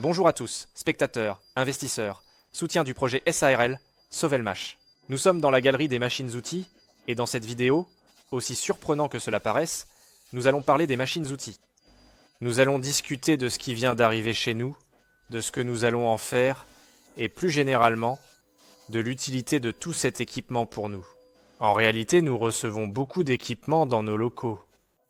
Bonjour à tous, spectateurs, investisseurs, soutiens du projet SARL, Sovelmash. Nous sommes dans la galerie des machines-outils, et dans cette vidéo, aussi surprenant que cela paraisse, nous allons parler des machines-outils. Nous allons discuter de ce qui vient d'arriver chez nous, de ce que nous allons en faire, et plus généralement, de l'utilité de tout cet équipement pour nous. En réalité, nous recevons beaucoup d'équipements dans nos locaux.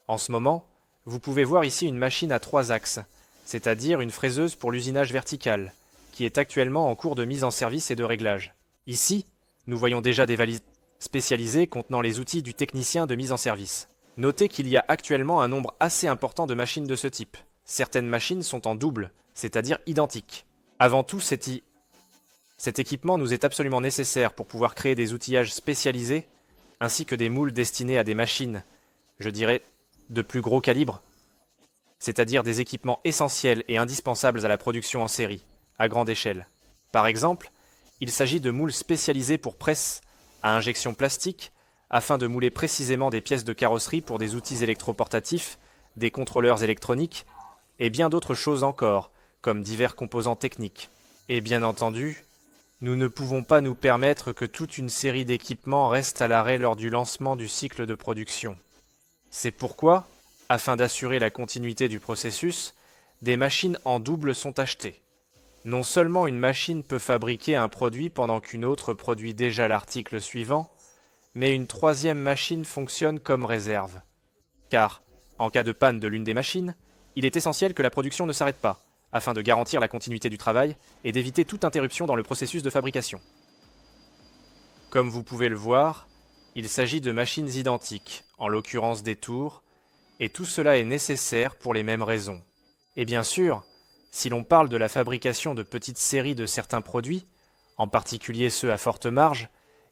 En ce moment, vous pouvez voir ici une machine à 3 axes, c'est-à-dire une fraiseuse pour l'usinage vertical, qui est actuellement en cours de mise en service et de réglage. Ici, nous voyons déjà des valises spécialisées contenant les outils du technicien de mise en service. Notez qu'il y a actuellement un nombre assez important de machines de ce type. Certaines machines sont en double, c'est-à-dire identiques. Avant tout, cet équipement nous est absolument nécessaire pour pouvoir créer des outillages spécialisés, ainsi que des moules destinés à des machines, je dirais, de plus gros calibre, c'est-à-dire des équipements essentiels et indispensables à la production en série, à grande échelle. Par exemple, il s'agit de moules spécialisés pour presse à injection plastique, afin de mouler précisément des pièces de carrosserie pour des outils électroportatifs, des contrôleurs électroniques, et bien d'autres choses encore, comme divers composants techniques. Et bien entendu, nous ne pouvons pas nous permettre que toute une série d'équipements reste à l'arrêt lors du lancement du cycle de production. C'est pourquoi, afin d'assurer la continuité du processus, des machines en double sont achetées. Non seulement une machine peut fabriquer un produit pendant qu'une autre produit déjà l'article suivant, mais une troisième machine fonctionne comme réserve. Car, en cas de panne de l'une des machines, il est essentiel que la production ne s'arrête pas, afin de garantir la continuité du travail et d'éviter toute interruption dans le processus de fabrication. Comme vous pouvez le voir, il s'agit de machines identiques, en l'occurrence des tours, et tout cela est nécessaire pour les mêmes raisons. Et bien sûr, si l'on parle de la fabrication de petites séries de certains produits, en particulier ceux à forte marge,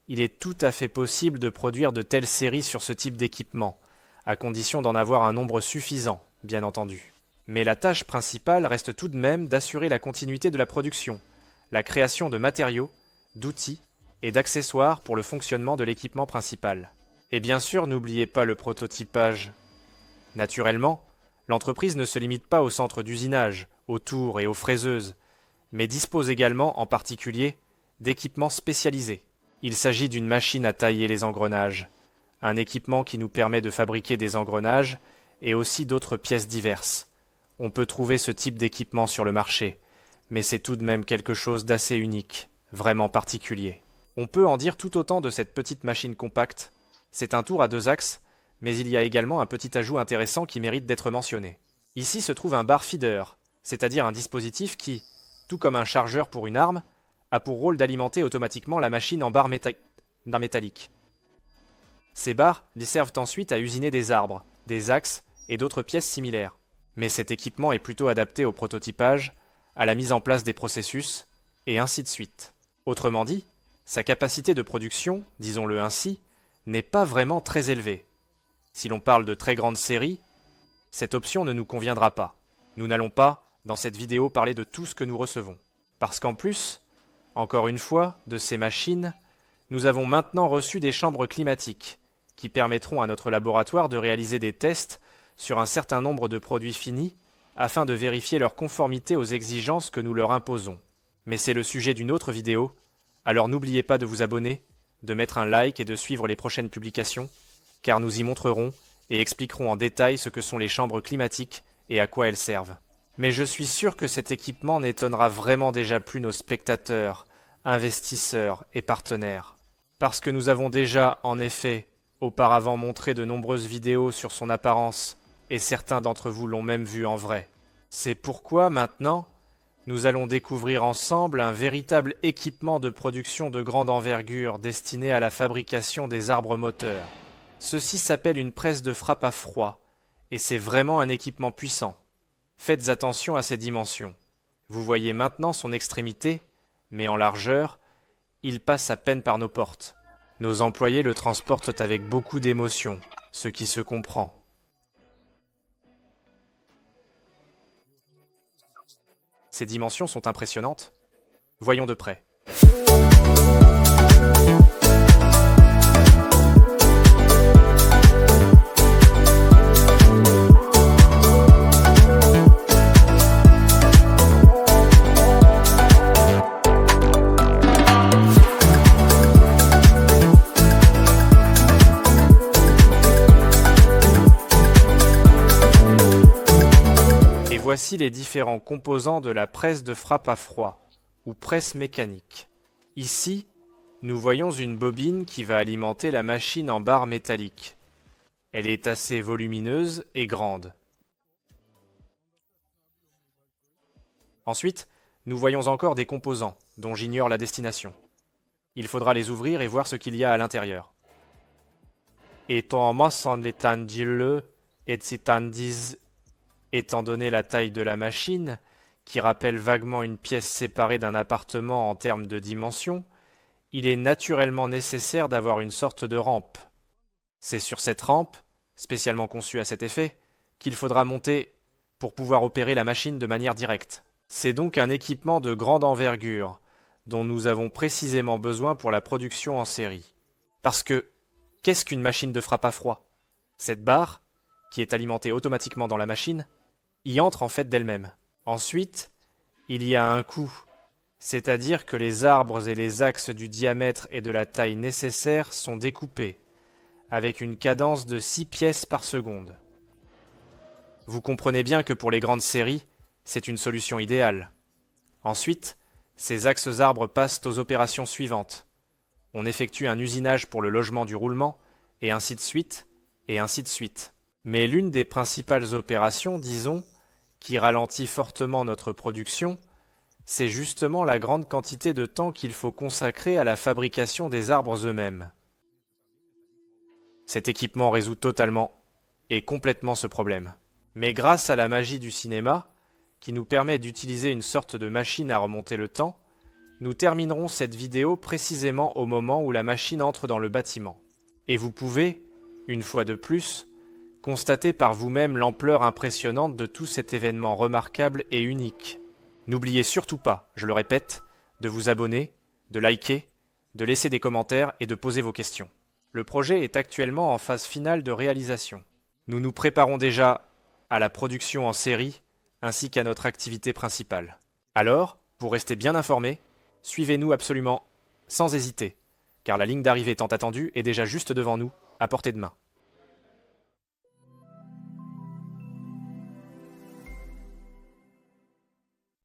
il est tout à fait possible de produire de telles séries sur ce type d'équipement, à condition d'en avoir un nombre suffisant, bien entendu. Mais la tâche principale reste tout de même d'assurer la continuité de la production, la création de matériaux, d'outils et d'accessoires pour le fonctionnement de l'équipement principal. Et bien sûr, n'oubliez pas le prototypage. Naturellement, l'entreprise ne se limite pas au centre d'usinage, aux tours et aux fraiseuses, mais dispose également, en particulier, d'équipements spécialisés. Il s'agit d'une machine à tailler les engrenages, un équipement qui nous permet de fabriquer des engrenages et aussi d'autres pièces diverses. On peut trouver ce type d'équipement sur le marché, mais c'est tout de même quelque chose d'assez unique, vraiment particulier. On peut en dire tout autant de cette petite machine compacte. C'est un tour à 2 axes, mais il y a également un petit ajout intéressant qui mérite d'être mentionné. Ici se trouve un bar feeder, c'est-à-dire un dispositif qui, tout comme un chargeur pour une arme, a pour rôle d'alimenter automatiquement la machine en barre métallique. Ces barres lui servent ensuite à usiner des arbres, des axes et d'autres pièces similaires. Mais cet équipement est plutôt adapté au prototypage, à la mise en place des processus, et ainsi de suite. Autrement dit, sa capacité de production, disons-le ainsi, n'est pas vraiment très élevée. Si l'on parle de très grandes séries, cette option ne nous conviendra pas. Nous n'allons pas, dans cette vidéo, parler de tout ce que nous recevons. Parce qu'en plus, encore une fois, de ces machines, nous avons maintenant reçu des chambres climatiques, qui permettront à notre laboratoire de réaliser des tests sur un certain nombre de produits finis, afin de vérifier leur conformité aux exigences que nous leur imposons. Mais c'est le sujet d'une autre vidéo, alors n'oubliez pas de vous abonner, de mettre un like et de suivre les prochaines publications, car nous y montrerons et expliquerons en détail ce que sont les chambres climatiques et à quoi elles servent. Mais je suis sûr que cet équipement n'étonnera vraiment déjà plus nos spectateurs, investisseurs et partenaires. Parce que nous avons déjà, en effet, auparavant montré de nombreuses vidéos sur son apparence, et certains d'entre vous l'ont même vu en vrai. C'est pourquoi, maintenant, nous allons découvrir ensemble un véritable équipement de production de grande envergure destiné à la fabrication des arbres moteurs. Ceci s'appelle une presse de frappe à froid, et c'est vraiment un équipement puissant. Faites attention à ses dimensions. Vous voyez maintenant son extrémité, mais en largeur, il passe à peine par nos portes. Nos employés le transportent avec beaucoup d'émotion, ce qui se comprend. Ces dimensions sont impressionnantes. Voyons de près. Voici les différents composants de la presse de frappe à froid, ou presse mécanique. Ici, nous voyons une bobine qui va alimenter la machine en barre métallique. Elle est assez volumineuse et grande. Ensuite, nous voyons encore des composants, dont j'ignore la destination. Il faudra les ouvrir et voir ce qu'il y a à l'intérieur. Étant donné la taille de la machine, qui rappelle vaguement une pièce séparée d'un appartement en termes de dimension, il est naturellement nécessaire d'avoir une sorte de rampe. C'est sur cette rampe, spécialement conçue à cet effet, qu'il faudra monter pour pouvoir opérer la machine de manière directe. C'est donc un équipement de grande envergure, dont nous avons précisément besoin pour la production en série. Parce que, qu'est-ce qu'une machine de frappe à froid? Cette barre, qui est alimentée automatiquement dans la machine, y entre en fait d'elle-même. Ensuite, il y a un coût, c'est-à-dire que les arbres et les axes du diamètre et de la taille nécessaires sont découpés, avec une cadence de 6 pièces par seconde. Vous comprenez bien que pour les grandes séries, c'est une solution idéale. Ensuite, ces axes arbres passent aux opérations suivantes. On effectue un usinage pour le logement du roulement, et ainsi de suite, et ainsi de suite. Mais l'une des principales opérations, disons, qui ralentit fortement notre production, c'est justement la grande quantité de temps qu'il faut consacrer à la fabrication des arbres eux-mêmes. Cet équipement résout totalement et complètement ce problème. Mais grâce à la magie du cinéma, qui nous permet d'utiliser une sorte de machine à remonter le temps, nous terminerons cette vidéo précisément au moment où la machine entre dans le bâtiment. Et vous pouvez, une fois de plus, constater par vous-même l'ampleur impressionnante de tout cet événement remarquable et unique. N'oubliez surtout pas, je le répète, de vous abonner, de liker, de laisser des commentaires et de poser vos questions. Le projet est actuellement en phase finale de réalisation. Nous nous préparons déjà à la production en série ainsi qu'à notre activité principale. Alors, pour rester bien informé, suivez-nous absolument sans hésiter, car la ligne d'arrivée tant attendue est déjà juste devant nous, à portée de main.